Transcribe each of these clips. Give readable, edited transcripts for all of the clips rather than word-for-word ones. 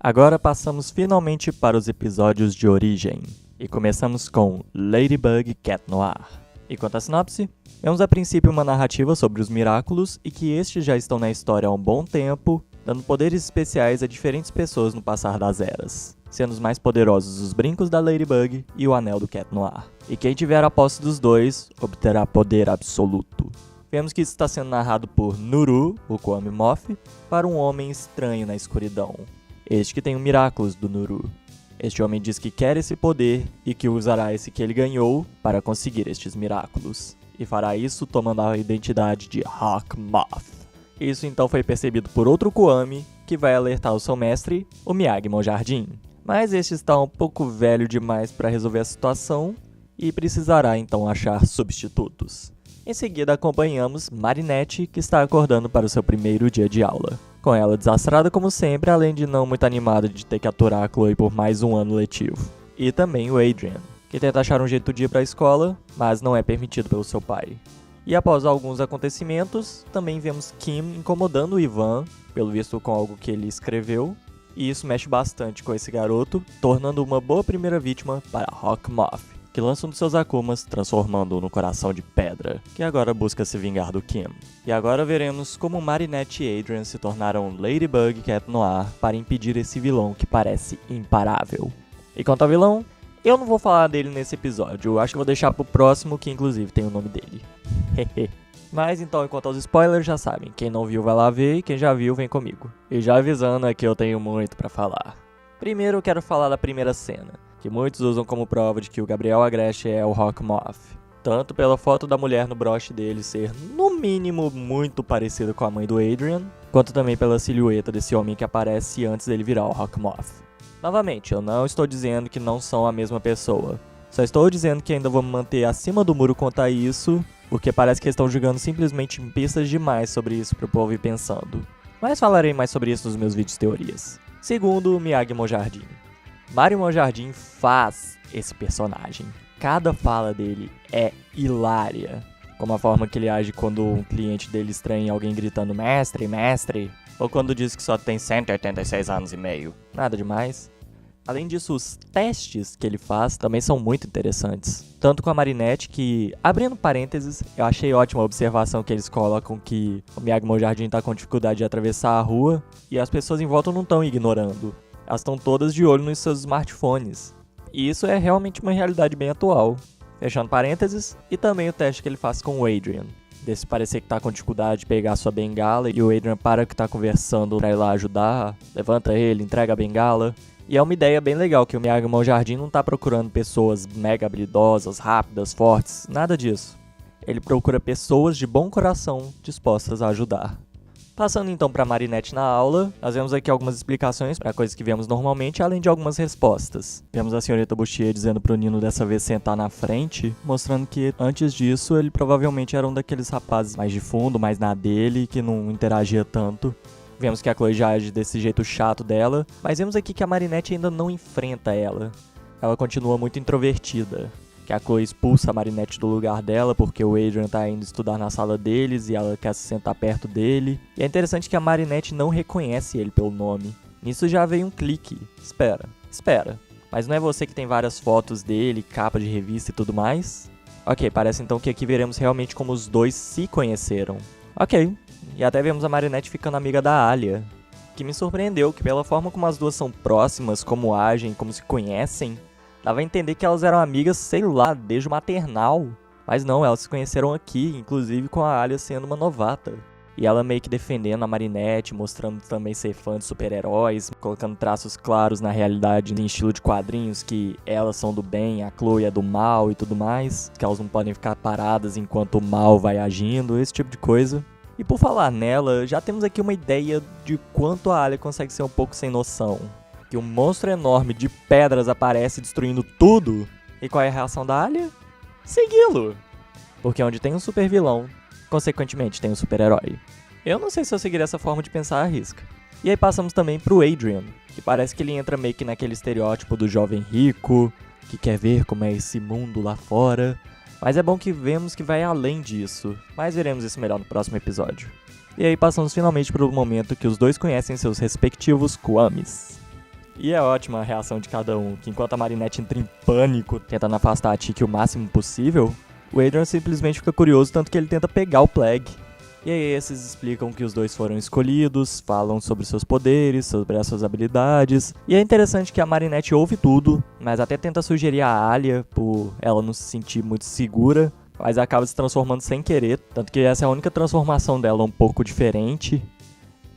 Agora passamos finalmente para os episódios de origem, e começamos com Ladybug Cat Noir. E quanto à sinopse, vemos a princípio uma narrativa sobre os Miraculous e que estes já estão na história há um bom tempo, dando poderes especiais a diferentes pessoas no passar das eras, sendo os mais poderosos os brincos da Ladybug e o anel do Cat Noir. E quem tiver a posse dos dois, obterá poder absoluto. Vemos que isso está sendo narrado por Nuru, o Kwame Moff, para um homem estranho na escuridão. Este que tem o Miraculous do Nuru. Este homem diz que quer esse poder e que usará esse que ele ganhou para conseguir estes Miraculous. E fará isso tomando a identidade de Hawkmoth. Isso então foi percebido por outro Kwame, que vai alertar o seu mestre, o Miyagi Monjardim. Mas este está um pouco velho demais para resolver a situação e precisará então achar substitutos. Em seguida acompanhamos Marinette, que está acordando para o seu primeiro dia de aula. Com ela desastrada como sempre, além de não muito animada de ter que aturar a Chloe por mais um ano letivo. E também o Adrian, que tenta achar um jeito de ir para a escola, mas não é permitido pelo seu pai. E após alguns acontecimentos, também vemos Kim incomodando o Ivan, pelo visto com algo que ele escreveu, e isso mexe bastante com esse garoto, tornando uma boa primeira vítima para Hawkmoth, que lança um dos seus Akumas, transformando-o no coração de pedra, que agora busca se vingar do Kim. E agora veremos como Marinette e Adrian se tornaram Ladybug Cat Noir para impedir esse vilão que parece imparável. E quanto ao vilão, eu não vou falar dele nesse episódio, eu acho que vou deixar pro próximo, que inclusive tem o nome dele. Mas então, enquanto aos spoilers, já sabem, quem não viu vai lá ver e quem já viu vem comigo. E já avisando é que eu tenho muito pra falar. Primeiro eu quero falar da primeira cena, que muitos usam como prova de que o Gabriel Agreste é o Hawkmoth. Tanto pela foto da mulher no broche dele ser, no mínimo, muito parecida com a mãe do Adrian, quanto também pela silhueta desse homem que aparece antes dele virar o Hawkmoth. Novamente, eu não estou dizendo que não são a mesma pessoa. Só estou dizendo que ainda vou me manter acima do muro quanto a isso, porque parece que estão jogando simplesmente em pistas demais sobre isso para o povo ir pensando. Mas falarei mais sobre isso nos meus vídeos teorias. Segundo, Miyagi Monjardim. Mario Monjardim faz esse personagem. Cada fala dele é hilária. Como a forma que ele age quando um cliente dele estranha alguém gritando mestre, mestre, ou quando diz que só tem 186 anos e meio. Nada demais. Além disso, os testes que ele faz também são muito interessantes. Tanto com a Marinette que, abrindo parênteses, eu achei ótima a observação que eles colocam que o Miyagi Monjardim está com dificuldade de atravessar a rua e as pessoas em volta não estão ignorando. Elas estão todas de olho nos seus smartphones. E isso é realmente uma realidade bem atual. Fechando parênteses, e também o teste que ele faz com o Adrian. Desse parecer que tá com dificuldade de pegar sua bengala e o Adrian para que tá conversando pra ir lá ajudar, levanta ele, entrega a bengala. E é uma ideia bem legal que o Miyagi Monjardim não tá procurando pessoas mega habilidosas, rápidas, fortes, nada disso. Ele procura pessoas de bom coração dispostas a ajudar. Passando então para Marinette na aula, nós vemos aqui algumas explicações para coisas que vemos normalmente, além de algumas respostas. Vemos a senhorita Bouchier dizendo pro Nino dessa vez sentar na frente, mostrando que antes disso ele provavelmente era um daqueles rapazes mais de fundo, mais na dele, que não interagia tanto. Vemos que a Chloe já age desse jeito chato dela, mas vemos aqui que a Marinette ainda não enfrenta ela. Ela continua muito introvertida. Que a Chloe expulsa a Marinette do lugar dela porque o Adrian tá indo estudar na sala deles e ela quer se sentar perto dele. E é interessante que a Marinette não reconhece ele pelo nome. Nisso já veio um clique. Espera. Mas não é você que tem várias fotos dele, capa de revista e tudo mais? Ok, parece então que aqui veremos realmente como os dois se conheceram. Ok, e até vemos a Marinette ficando amiga da Alia. Que me surpreendeu que pela forma como as duas são próximas, como agem, como se conhecem, dava a entender que elas eram amigas, sei lá, desde o maternal. Mas não, elas se conheceram aqui, inclusive com a Alia sendo uma novata. E ela meio que defendendo a Marinette, mostrando também ser fã de super-heróis, colocando traços claros na realidade em estilo de quadrinhos, que elas são do bem, a Chloe é do mal e tudo mais, que elas não podem ficar paradas enquanto o mal vai agindo, esse tipo de coisa. E por falar nela, já temos aqui uma ideia de quanto a Alia consegue ser um pouco sem noção. Que um monstro enorme de pedras aparece destruindo tudo. E qual é a reação da Alia? Segui-lo! Porque onde tem um super vilão, consequentemente tem um super herói. Eu não sei se eu seguiria essa forma de pensar à risca. E aí passamos também pro Adrian, que parece que ele entra meio que naquele estereótipo do jovem rico, que quer ver como é esse mundo lá fora. Mas é bom que vemos que vai além disso, mas veremos isso melhor no próximo episódio. E aí passamos finalmente pro momento que os dois conhecem seus respectivos Kwames. E é ótima a reação de cada um, que enquanto a Marinette entra em pânico, tentando afastar a Tiki o máximo possível, o Adrian simplesmente fica curioso, tanto que ele tenta pegar o Plague. E aí esses explicam que os dois foram escolhidos, falam sobre seus poderes, sobre as suas habilidades. E é interessante que a Marinette ouve tudo, mas até tenta sugerir a Alia, por ela não se sentir muito segura, mas acaba se transformando sem querer, tanto que essa é a única transformação dela um pouco diferente.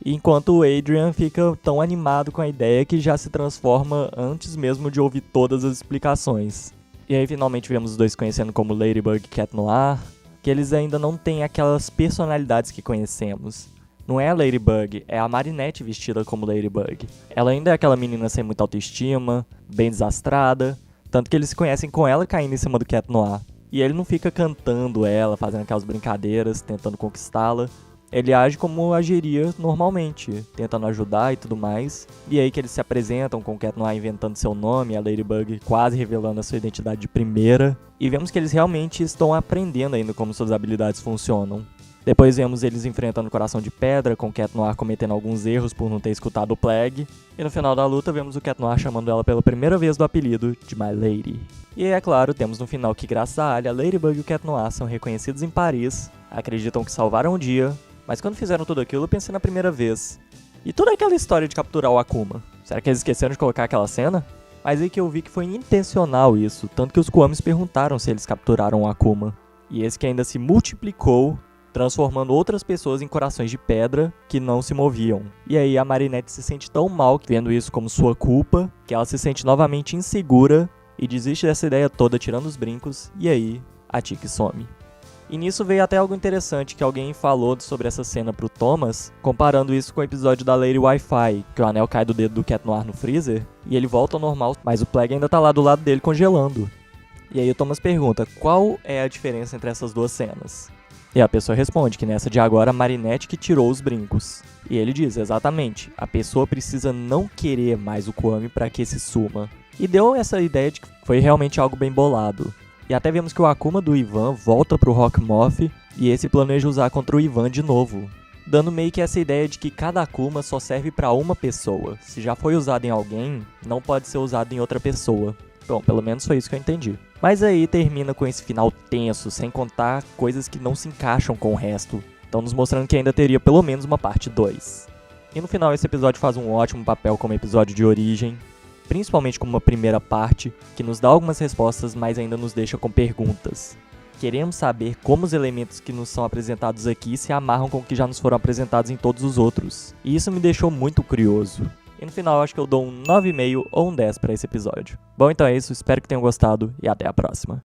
Enquanto o Adrian fica tão animado com a ideia que já se transforma antes mesmo de ouvir todas as explicações. E aí finalmente vemos os dois conhecendo como Ladybug e Cat Noir, que eles ainda não têm aquelas personalidades que conhecemos. Não é a Ladybug, é a Marinette vestida como Ladybug. Ela ainda é aquela menina sem muita autoestima, bem desastrada, tanto que eles se conhecem com ela caindo em cima do Cat Noir. E ele não fica cantando ela, fazendo aquelas brincadeiras, tentando conquistá-la. Ele age como agiria normalmente, tentando ajudar e tudo mais. E aí que eles se apresentam com o Cat Noir inventando seu nome, a Ladybug quase revelando a sua identidade de primeira. E vemos que eles realmente estão aprendendo ainda como suas habilidades funcionam. Depois vemos eles enfrentando o Coração de Pedra, com o Cat Noir cometendo alguns erros por não ter escutado o Plague. E no final da luta vemos o Cat Noir chamando ela pela primeira vez do apelido de My Lady. E é claro, temos no final que graças a Alia, a Ladybug e o Cat Noir são reconhecidos em Paris, acreditam que salvaram o dia. Mas quando fizeram tudo aquilo, eu pensei na primeira vez. E toda aquela história de capturar o Akuma? Será que eles esqueceram de colocar aquela cena? Mas aí que eu vi que foi intencional isso, tanto que os Kuwamis perguntaram se eles capturaram o Akuma. E esse que ainda se multiplicou, transformando outras pessoas em corações de pedra que não se moviam. E aí a Marinette se sente tão mal vendo isso como sua culpa, que ela se sente novamente insegura e desiste dessa ideia toda tirando os brincos, e aí a Tiki some. E nisso veio até algo interessante que alguém falou sobre essa cena pro Thomas, comparando isso com o episódio da Lady Wi-Fi, que o anel cai do dedo do Cat Noir no freezer, e ele volta ao normal, mas o Plague ainda tá lá do lado dele congelando. E aí o Thomas pergunta, qual é a diferença entre essas duas cenas? E a pessoa responde que nessa de agora a Marinette que tirou os brincos. E ele diz, exatamente, a pessoa precisa não querer mais o Kwame para que esse suma. E deu essa ideia de que foi realmente algo bem bolado. E até vemos que o Akuma do Ivan volta pro Rockmoth e esse planeja usar contra o Ivan de novo, dando meio que essa ideia de que cada Akuma só serve para uma pessoa. Se já foi usado em alguém, não pode ser usado em outra pessoa. Bom, pelo menos foi isso que eu entendi. Mas aí termina com esse final tenso, sem contar coisas que não se encaixam com o resto. Estão nos mostrando que ainda teria pelo menos uma parte 2. E no final esse episódio faz um ótimo papel como episódio de origem, principalmente como uma primeira parte, que nos dá algumas respostas, mas ainda nos deixa com perguntas. Queremos saber como os elementos que nos são apresentados aqui se amarram com o que já nos foram apresentados em todos os outros. E isso me deixou muito curioso. E no final acho que eu dou um 9,5 ou um 10 para esse episódio. Bom, então é isso, espero que tenham gostado e até a próxima.